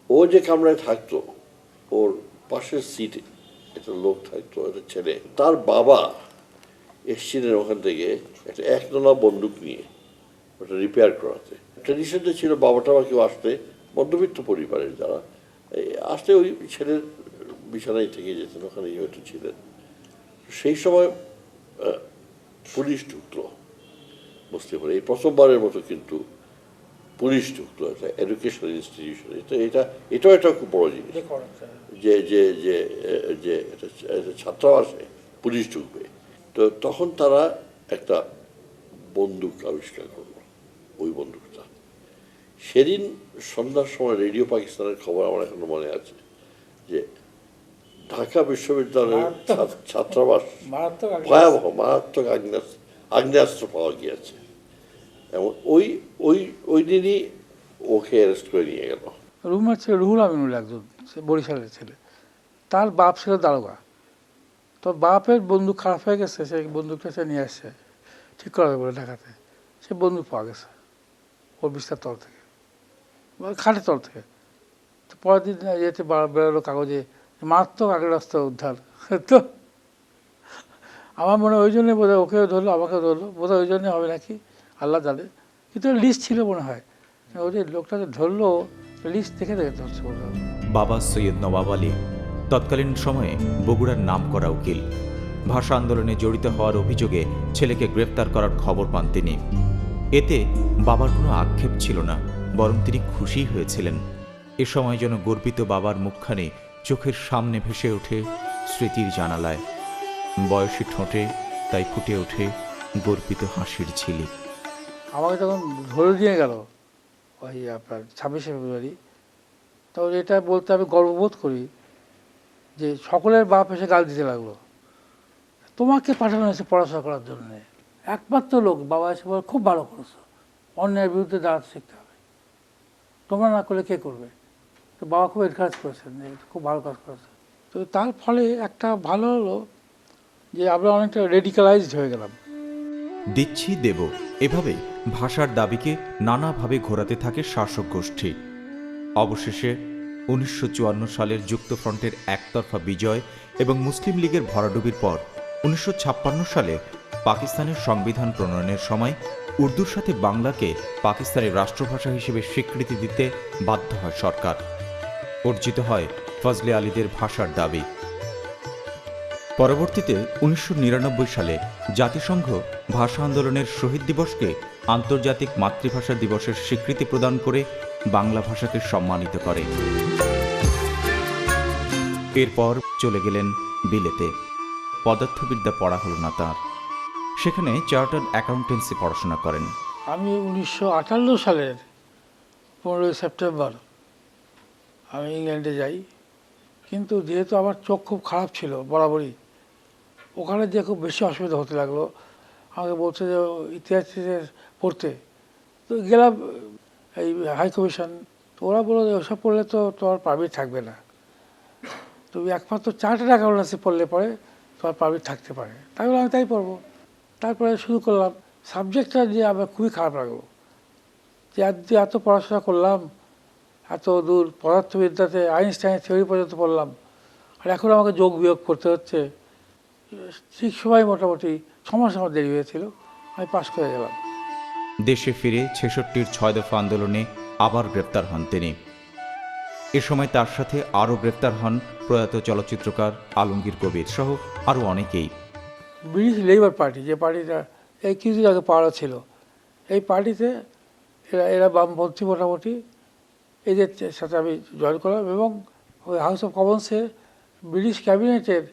ও যে কামরায় থাকতো, ওর পাশের সিটে একটা লোক থাকতো, একটা ছেলে, তার বাবা এসছিলেন ওখান থেকে একটা একনোনা বন্দুক নিয়ে ওটা রিপেয়ার করাতে। ট্রেডিশনটা ছিল বাবা টাবা কেউ আসতে, মধ্যবিত্ত পরিবারের যারা আসতে ওই ছেলের বিছানায় থেকে যেতেন, ওখানেই হয়তো ছিলেন। সেই সময় পুলিশ ঢুকলো মুসলিমরা, এই প্রথমবারের মতো কিন্তু পুলিশ ঢুকলো একটা এডুকেশনাল ইনস্টিটিউশন। এটাও একটা খুব বড় জিনিস যে যে যে যে একটা ছাত্রাবাসে পুলিশ ঢুকবে। তো তখন তারা একটা বন্দুক আবিষ্কার করলো, ওই বন্দুকটা। সেদিন সন্ধ্যার সময় রেডিও পাকিস্তানের খবর আমার এখনো মনে আছে যে ঢাকা বিশ্ববিদ্যালয়ের ছাত্রাবাস ভয়াবহ মারাত্মক আগ্নেয়াস্ত্র পাওয়া গিয়েছে। এবং ওই ওই ওই দিনই ওকে অ্যারেস্ট করে নিয়ে গেল। রুমের ছেলে রুহুল আমিনুল একজন, সে বরিশালের ছেলে, তার বাপ ছিল দারোগা। তো বাপের বন্দুক খারাপ হয়ে গেছে, সেই বন্দুকটা সে নিয়ে আসছে ঠিক করা বলে ঢাকাতে। সে বন্দুক পাওয়া গেছে ওর বিস্তার তল থেকে, খাটের তল থেকে। তো পরের দিন ইয়েতে বেরোলো কাগজে মারাত্মক আগ্নেয়াস্ত্র উদ্ধার। তো আমার মনে হয় ওই জন্যে বোধহয় ওকেও ধরলো, আমাকেও ধরলো, বোধহয় ওই জন্যে হবে নাকি, আল্লাহ জানে। কিন্তু লিস্ট ছিল মনে হয়, ওই যে লোকটাকে ধরলো লিস্ট দেখে দেখে ধরছে মনে হয়। বাবা সৈয়দ নওয়াব আলী তৎকালীন সময়ে বগুড়ার নামকরা উকিল। ভাষা আন্দোলনে জড়িত হওয়ার অভিযোগে ছেলেকে গ্রেফতার করার খবর পান তিনি। এতে বাবার কোনো আক্ষেপ ছিল না, বরং তিনি খুশি হয়েছিলেন। এ সময় যেন গর্বিত বাবার মুখখানে চোখের সামনে ভেসে ওঠে স্মৃতির জানালায়। বয়সী ঠোঁটে তাই ফুটে ওঠে গর্বিত হাসির ঝিলিক। আমাকে তখন ধরে দিয়ে গেল ওই আপনার 26শে ফেব্রুয়ারি। তো এটা বলতে আমি গর্ববোধ করি যে সকলের বাপ এসে গাল দিতে লাগলো, তোমাকে পাঠানো হয়েছে পড়াশোনা করার জন্য, একমাত্র লোক বাবা এসে বলে খুব ভালো করেছো, অন্যায়ের বিরুদ্ধে দাঁড়াতে শিখতে হবে, তোমরা না করলে কে করবে। তো বাবা খুব এনকারেজ করেছেন, খুব ভালো কাজ করেছে। তো তার ফলে একটা ভালো হলো যে আমরা অনেকটা রেডিকালাইজড হয়ে গেলাম। দিচ্ছি দেব, এভাবে ভাষার দাবিকে নানাভাবে ঘোরাতে থাকে শাসক গোষ্ঠী। অবশেষে 1954 সালের যুক্তফ্রন্টের একতরফা বিজয় এবং মুসলিম লীগের ভরাডুবির পর 1956 সালে পাকিস্তানের সংবিধান প্রণয়নের সময় উর্দুর সাথে বাংলাকে পাকিস্তানের রাষ্ট্রভাষা হিসেবে স্বীকৃতি দিতে বাধ্য হয় সরকার। অর্জিত হয় ফজলে আলীদের ভাষার দাবি। পরবর্তীতে 1999 সালে জাতিসংঘ ভাষা আন্দোলনের শহীদ দিবসকে আন্তর্জাতিক মাতৃভাষা দিবসের স্বীকৃতি প্রদান করে বাংলা ভাষাকে সম্মানিত করে। এরপর চলে গেলেন বিলেতে। পদার্থবিদ্যা পড়া হল না তাঁর, সেখানে চার্টার্ড অ্যাকাউন্টেন্সি পড়াশোনা করেন। আমি 1958 সালের 15ই সেপ্টেম্বর আমি ইংল্যান্ডে যাই। কিন্তু যেহেতু আমার চোখ খুব খারাপ ছিল বরাবরই, ওখানে যে খুব বেশি অসুবিধা হতে লাগলো। আমাকে বলছে যে ইতিহাসের পড়তে, তো গেলাম এই হাই কমিশন। তো ওরা বললো যে ওসব পড়লে তো তোমার পারমিট থাকবে না, তুমি একমাত্র চার্টার্ড অ্যাকাউন্টেন্সি পড়লে পরে তোমার পারমিট থাকতে পারে। তাই বলে আমি তাই পড়বো। তারপরে শুরু করলাম। সাবজেক্টটা যে আমার খুবই খারাপ লাগলো, যে এত পড়াশোনা করলাম, এত দূর পদার্থবিদ্যাতে আইনস্টাইনের থিওরি পর্যন্ত পড়লাম, আর এখন আমাকে যোগ বিয়োগ করতে হচ্ছে। ঠিক সময় মোটামুটি 6 মাস আমার দেরি হয়েছিল, আমি পাশ করে গেলাম। দেশে ফিরে 66-র 6 দফা আন্দোলনে আবার গ্রেপ্তার হন তিনি। এ সময় তার সাথে আরও গ্রেপ্তার হন প্রয়াত চলচ্চিত্রকার আলমগীর কবির সহ আরও অনেকেই। ব্রিটিশ লেবার পার্টি, যে পার্টিটা এই কিছুদিন আগে পাওয়া ছিল, এই পার্টিতে এরা বামপন্থী মোটামুটি, এদের সাথে আমি জয়েন করলাম। এবং ওই হাউস অফ কমন্সে ব্রিটিশ ক্যাবিনেটের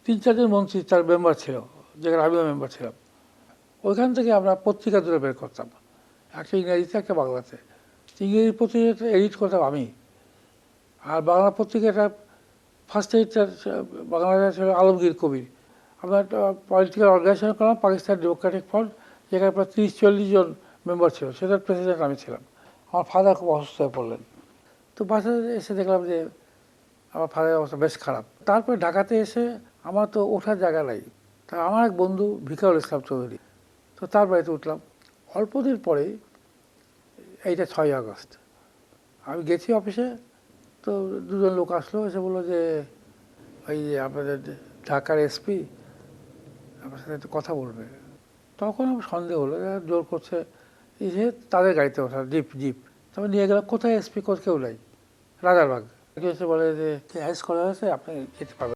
3-4 জন মন্ত্রী তার মেম্বার ছিল, যেখানে আমিও মেম্বার ছিলাম। ওইখান থেকে আমরা পত্রিকা দুটো বের করতাম, একটা ইংরেজিতে একটা বাংলাতে। ইংরেজি পত্রিকাটা এডিট করতাম আমি, আর বাংলা পত্রিকাটা ফার্স্ট এডিটার বাংলাটা ছিল আলমগীর কবির। আমরা একটা পলিটিক্যাল অর্গানাইজেশন করলাম, পাকিস্তান ডেমোক্রেটিক ফ্রন্ট, যেখানে প্রায় 30-40 জন মেম্বার ছিল, সেটার প্রেসিডেন্ট আমি ছিলাম। আমার ফাদার খুব অসুস্থ হয়ে পড়লেন। তো বাসায় এসে দেখলাম যে আমার ফাদারের অবস্থা বেশ খারাপ। তারপরে ঢাকাতে এসে আমার তো ওঠার জায়গা নাই। তা আমার এক বন্ধু ভিকারুল ইসলাম চৌধুরী, তো তার বাড়িতে উঠলাম। অল্প দিন পরেই, এইটা 6ই আগস্ট, আমি গেছি অফিসে, তো দুজন লোক আসলো, এসে বললো যে ওই যে আপনাদের ঢাকার এসপি আমার সাথে একটু কথা বলবে। তখন আমার সন্দেহ হলো, এরা জোর করছে, এসে তাদের গাড়িতে ওঠা, জিপ। তবে নিয়ে গেলাম, কোথায় এসপি, কেউ নাই, রাজারবাগ। কেউ এসে বলে যে অ্যারেস্ট করা হয়েছে, আপনি যেতে পারবেন।